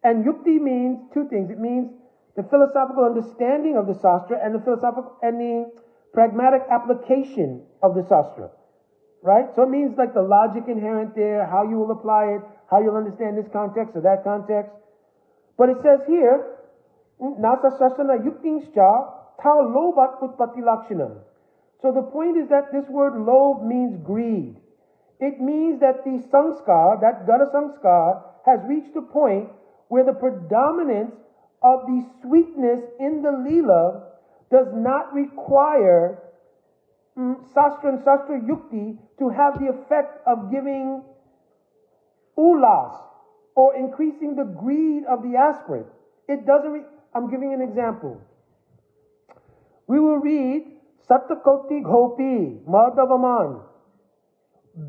S1: And yukti means two things. It means the philosophical understanding of the sastra and the philosophical and the pragmatic application of the sastra. Right? So it means like the logic inherent there, how you will apply it, how you'll understand this context or that context. But it says here, Nasa sasana yuktingscha tau lobat utpatti lakshanam. So the point is that this word lob means greed. It means that the sanskar, that gada sanskar, has reached a point where the predominance of the sweetness in the lila does not require sastra and sastra yukti to have the effect of giving ulas or increasing the greed of the aspirant. It doesn't. I'm giving an example. We will read Satakoti Gopi, Madhavaman.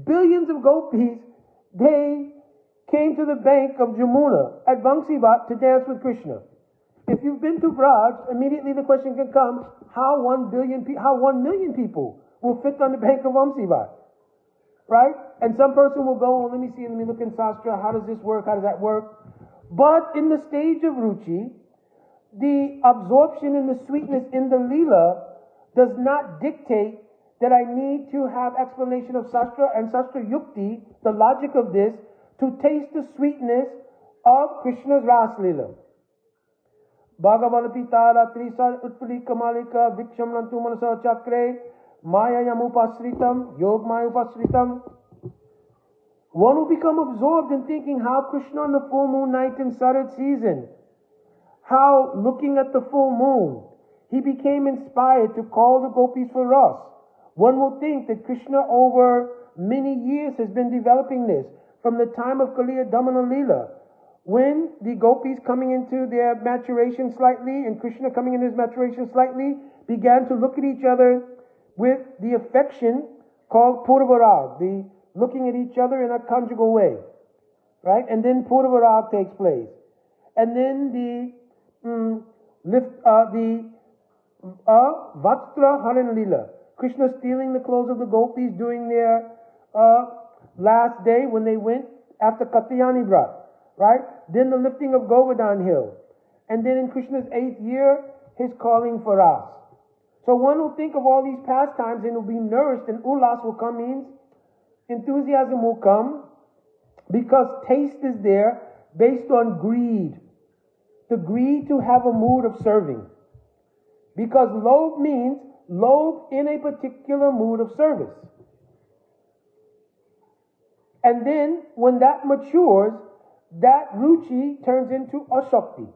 S1: Billions of gopis, they came to the bank of Jamuna at Vamsivat to dance with Krishna. If you've been to Braj, immediately the question can come, how 1 million people will fit on the bank of Vamsivat? Right? And some person will go, let me look in Sastra, how does this work, how does that work? But in the stage of Ruchi, the absorption and the sweetness in the Leela does not dictate that I need to have explanation of Sastra and Sastra Yukti, the logic of this, to taste the sweetness of Krishna's Ras Leela. Bhagavan Pitara Trisa Utpali Kamalika Viksham Lantu Manasa Chakre Mayayamupasritam, Yogmayupasritam. One will become absorbed in thinking how Krishna on the full moon night in Sarad season, how looking at the full moon, he became inspired to call the gopis for us. One will think that Krishna over many years has been developing this from the time of Kaliya Damana Leela, when the gopis coming into their maturation slightly and Krishna coming into his maturation slightly began to look at each other with the affection called Purvarag, the looking at each other in a conjugal way, right? And then Purvarag takes place, and then the Vatstra Haran Leela, Krishna stealing the clothes of the gopis during their last day when they went after Katyayani Vrat, right? Then the lifting of Govardhan Hill, and then in Krishna's 8th year, his calling for us. So one will think of all these pastimes and will be nourished, and ulas will come, means enthusiasm will come, because taste is there based on greed. The greed to have a mood of serving. Because lobh means lobh in a particular mood of service. And then when that matures, that ruchi turns into ashakti.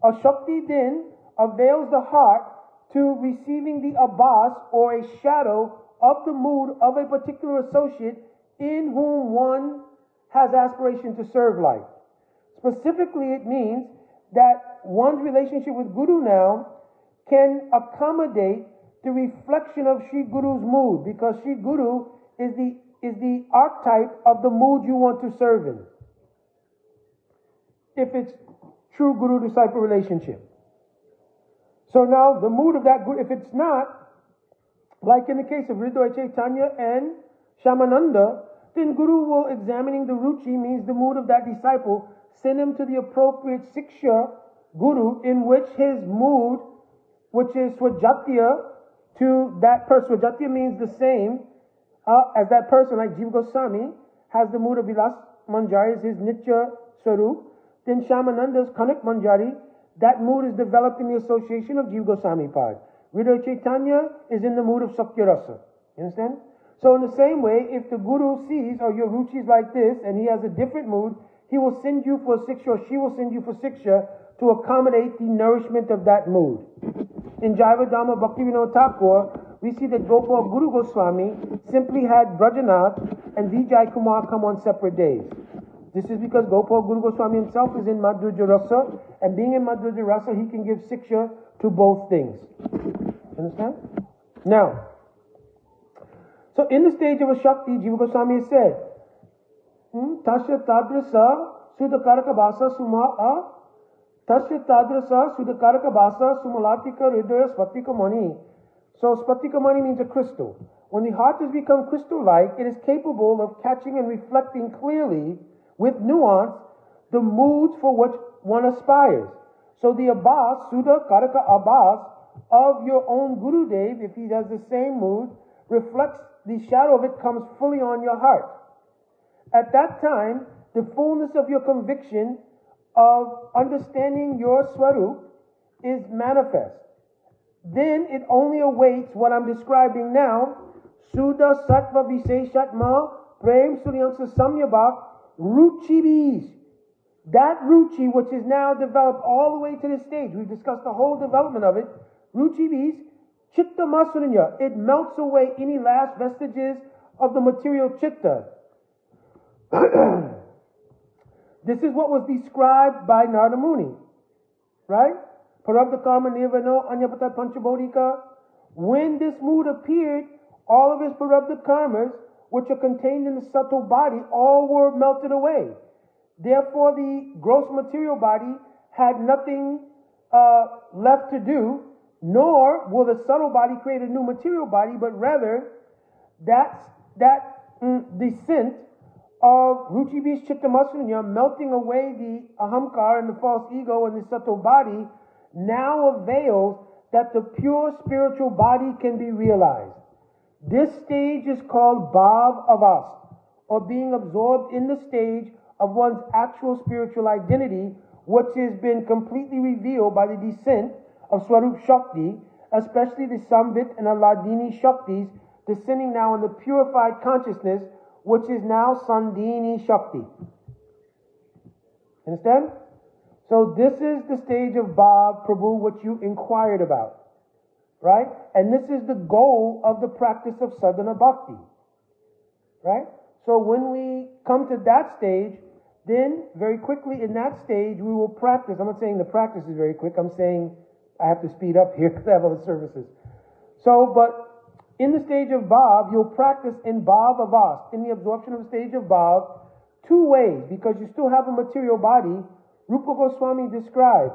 S1: Ashakti then avails the heart to receiving the abhas, or a shadow of the mood of a particular associate in whom one has aspiration to serve like. Specifically, it means that one's relationship with Guru now can accommodate the reflection of Sri Guru's mood, because Sri Guru is the archetype of the mood you want to serve in, if it's true Guru-disciple relationship. So now the mood of that Guru, if it's not, like in the case of Hridoy Chaitanya and Shyamananda, then Guru will, examining the ruchi, means the mood of that disciple, send him to the appropriate Siksha Guru, in which his mood, which is Swajatya, to that person. Swajatya means the same as that person, like Jiva Goswami has the mood of Vilas Manjari, is his Nitya Swarup. Then Shyamananda's Kanak Manjari, that mood is developed in the association of Jiva Goswami Pad. Hridoy Chaitanya is in the mood of Sakya Rasa. You understand? So in the same way, if the Guru sees, or your ruchi is like this, and he has a different mood, he will send you for Siksha, or she will send you for Siksha to accommodate the nourishment of that mood. In Jaivadama Bhaktivinoda Thakur, we see that Gopal Guru Goswami simply had Brajanath and Vijay Kumar come on separate days. This is because Gopal Guru Goswami himself is in Madhurya Rasa, and being in Madhurya Rasa, he can give Siksha to both things. Understand? Now, so in the stage of a Shakti, Jiva Goswami has said, Tasya Tadrasa Sudakaraka Basa Suma Tasya Tadrasa Sudakaraka Basa Sumalatika Hridaya Spatika Mani. So Spatika Mani means a crystal. When the heart has become crystal-like, it is capable of catching and reflecting clearly, with nuance, the moods for which one aspires. So the Abbas, Sudha Karaka Abbas, of your own Gurudev, if he has the same mood, reflects, the shadow of it comes fully on your heart. At that time, the fullness of your conviction of understanding your Swarup is manifest. Then it only awaits what I'm describing now, Sudha Sattva Viseshatma Prem Suryansa Samyabhak Ruchi Bees. That Ruchi, which is now developed all the way to this stage, we've discussed the whole development of it, Ruchi Bees, Chitta Masuranya, it melts away any last vestiges of the material Chitta. This is what was described by Narada Muni, right? Parabdha Karma Nirvano Anyapata Panchabodhika. When this mood appeared, all of his Parabdha Karmas, which are contained in the subtle body, all were melted away. Therefore, the gross material body had nothing left to do, nor will the subtle body create a new material body, but rather that descent of Ruchi Bis Chitta Masranya, melting away the ahamkar and the false ego and the subtle body, now avails that the pure spiritual body can be realized. This stage is called Bhav Avast, or being absorbed in the stage of one's actual spiritual identity, which has been completely revealed by the descent of Swarup Shakti, especially the Samvit and Aladini Shaktis, descending now in the purified consciousness, which is now Sandini Shakti. Understand? So this is the stage of Bhav, Prabhu, what you inquired about. Right? And this is the goal of the practice of sadhana bhakti. Right? So when we come to that stage, then very quickly in that stage we will practice. I'm not saying the practice is very quick. I'm saying I have to speed up here because I have other services. So, but in the stage of Bhav, you'll practice in Bhav Avas, in the absorption of the stage of Bhav, two ways, because you still have a material body. Rupa Goswami described,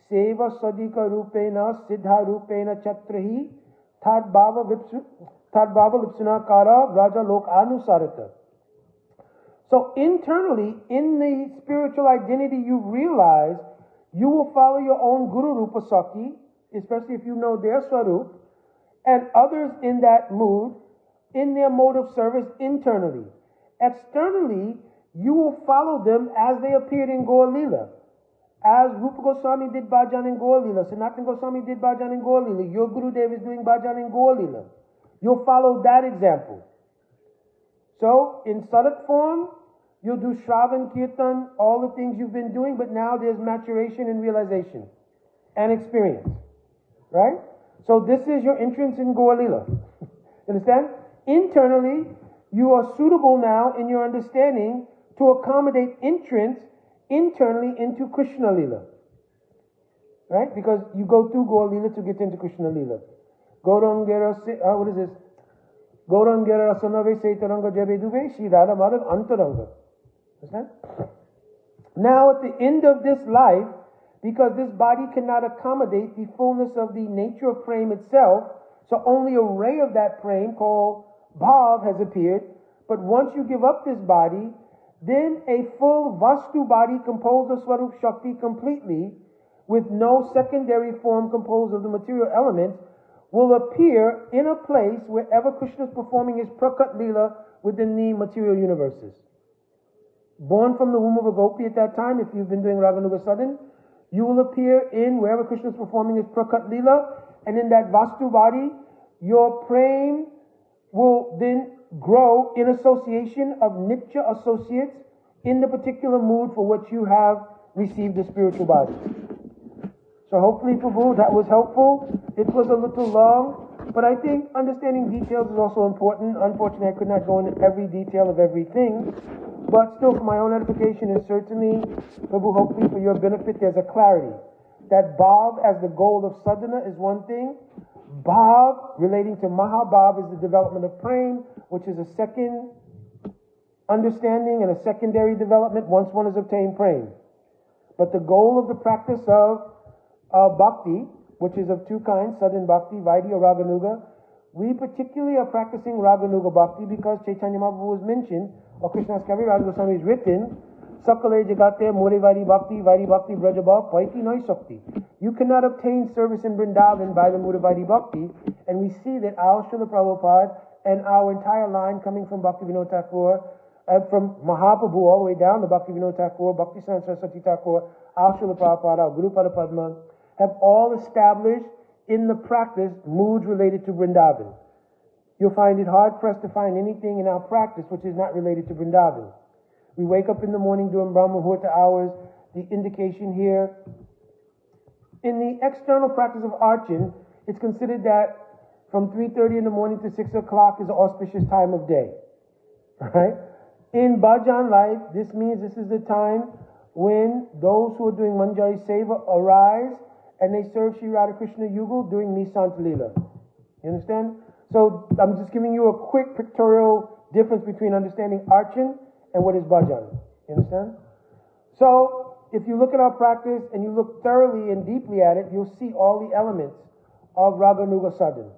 S1: Seva Sadika Rupena Siddha Rupena Chatrahi Tad Bhava Lipsunakara Raja Lok Anusarata. So internally, in the spiritual identity you realize, you will follow your own Guru Rupa Sakti, especially if you know their Swarup, and others in that mood, in their mode of service internally. Externally, you will follow them as they appeared in Gaur Leela. As Rupa Goswami did Bhajan in Gaur Leela, Sanatana Goswami did Bhajan in Gaur Leela, your Guru Dev is doing Bhajan in Gaur Leela. You'll follow that example. So, in Sadat form, you'll do Shravan, Kirtan, all the things you've been doing, but now there's maturation and realization and experience. Right? So this is your entrance in Gaur Leela. Understand? Internally, you are suitable now in your understanding to accommodate entrance internally into Krishna Leela. Right? Because you go through Gaur Leela to get into Krishna Leela. What is this? Gaurangera Rasanave Seitaranga Jabeduve Shri Radha Madhav Antaranga. Understand? Now at the end of this life, because this body cannot accommodate the fullness of the nature of prema itself, so only a ray of that prema called Bhav has appeared. But once you give up this body, then a full Vastu body composed of Swarup Shakti completely, with no secondary form composed of the material elements, will appear in a place wherever Krishna is performing his Prakat Leela within the material universes. Born from the womb of a gopi at that time, if you've been doing Raganuga Sadhan, you will appear in wherever Krishna is performing his Prakat Leela, and in that Vastu body, your prema will then grow in association of Nitya associates in the particular mood for which you have received the spiritual body. So hopefully, Prabhu, that was helpful. It was a little long, but I think understanding details is also important. Unfortunately, I could not go into every detail of everything, but still for my own edification and certainly, Prabhu, hopefully for your benefit, there's a clarity. That Bhav as the goal of sadhana is one thing. Bhav relating to Mahabhav is the development of prema, which is a second understanding and a secondary development once one has obtained prema. But the goal of the practice of bhakti, which is of two kinds, sadhan bhakti, Vaidhi or Raganuga. We particularly are practicing Raganuga bhakti because Chaitanya Mahaprabhu was mentioned, or Krishna's Kaviraj Goswami is written, Sakale Jagate More Vaidhi Bhakti Brajabhav Paiti Noi Sakti. You cannot obtain service in Vrindavan by the Mura Vaidhi Bhakti, and we see that our Srila Prabhupada and our entire line coming from Bhakti Vinod Thakur, from Mahaprabhu all the way down to Bhakti Vinod Thakur, Bhakti Saraswati Thakur, our Srila Prabhupada, our Guru Pada Padma, have all established in the practice moods related to Vrindavan. You'll find it hard-pressed to find anything in our practice which is not related to Vrindavan. We wake up in the morning during Brahma Muhurta hours, the indication here. In the external practice of Archan, it's considered that from 3:30 in the morning to 6 o'clock is an auspicious time of day. Right? In Bhajan life, this means this is the time when those who are doing Manjari Seva arise and they serve Sri Radhakrishna Yugal during Nisant Leela. You understand? So I'm just giving you a quick pictorial difference between understanding Archan and what is Bhajan. You understand? So if you look at our practice and you look thoroughly and deeply at it, you'll see all the elements of Raganuga Sadhan.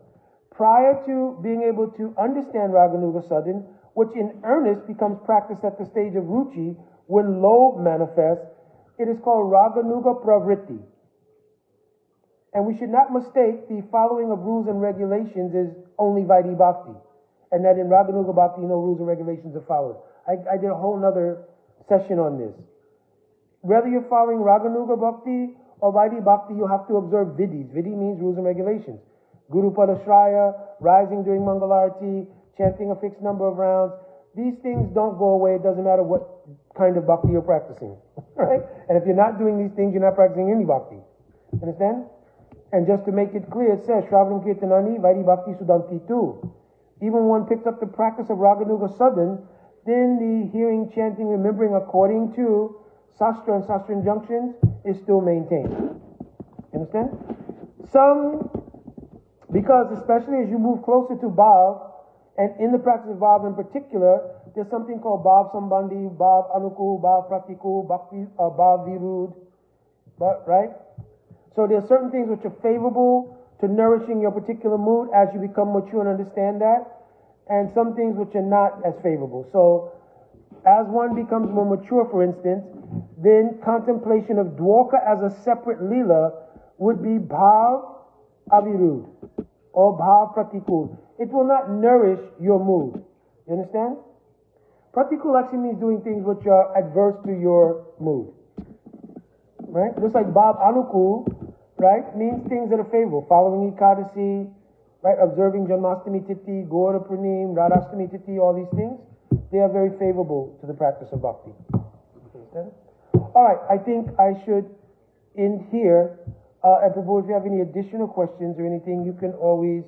S1: Prior to being able to understand Raganuga Sadhan, which in earnest becomes practiced at the stage of Ruchi, when lobe manifests, it is called Raganuga Pravritti. And we should not mistake the following of rules and regulations as only Vaidhi Bhakti. And that in Raganuga Bhakti, no rules and regulations are followed. I did a whole other session on this. Whether you're following Raganuga Bhakti or Vaidhi Bhakti, you'll have to observe Vidhis. Vidhi means rules and regulations. Guru Padashraya, rising during Mangalarati, chanting a fixed number of rounds. These things don't go away. It doesn't matter what kind of bhakti you're practicing. Right? And if you're not doing these things, you're not practicing any bhakti. Understand? And just to make it clear, it says, Shravanam Kirtanani, Vairi Bhakti Sudanti too. Even when one picks up the practice of Raganuga Sadhan, then the hearing, chanting, remembering according to Sastra and Sastra injunctions is still maintained. Understand? Because especially as you move closer to Bhav, and in the practice of Bhav in particular, there's something called Bhav Sambandhi, Bhav Anuku, Bhav Pratiku, Bhav Virud, right? So there are certain things which are favorable to nourishing your particular mood as you become mature and understand that, and some things which are not as favorable. So as one becomes more mature, for instance, then contemplation of Dwarka as a separate lila would be Bhav Avirud or Bhav Pratikul. It will not nourish your mood. You understand? Pratikul actually means doing things which are adverse to your mood. Right? Just like Bhav Anukul, right, means things that are favorable. Following Ekadasi, right, observing Janmastami Tithi, Gaura Pranim, Radhastami Tithi, all these things, they are very favorable to the practice of bhakti. Understand? All right, I think I should end here. And Prabhu, if you have any additional questions or anything, you can always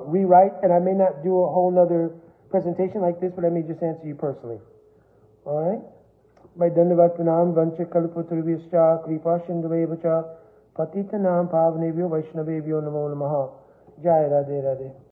S1: rewrite, and I may not do a whole nother presentation like this, but I may just answer you personally. All right? By Dandavat Pranam, Vancha Kalpaturvishcha, Kripa Shinduvevacha, Patitanam Pavnevyo Vaishnavevyo Namo Namaha. Jai Radhe Radhe.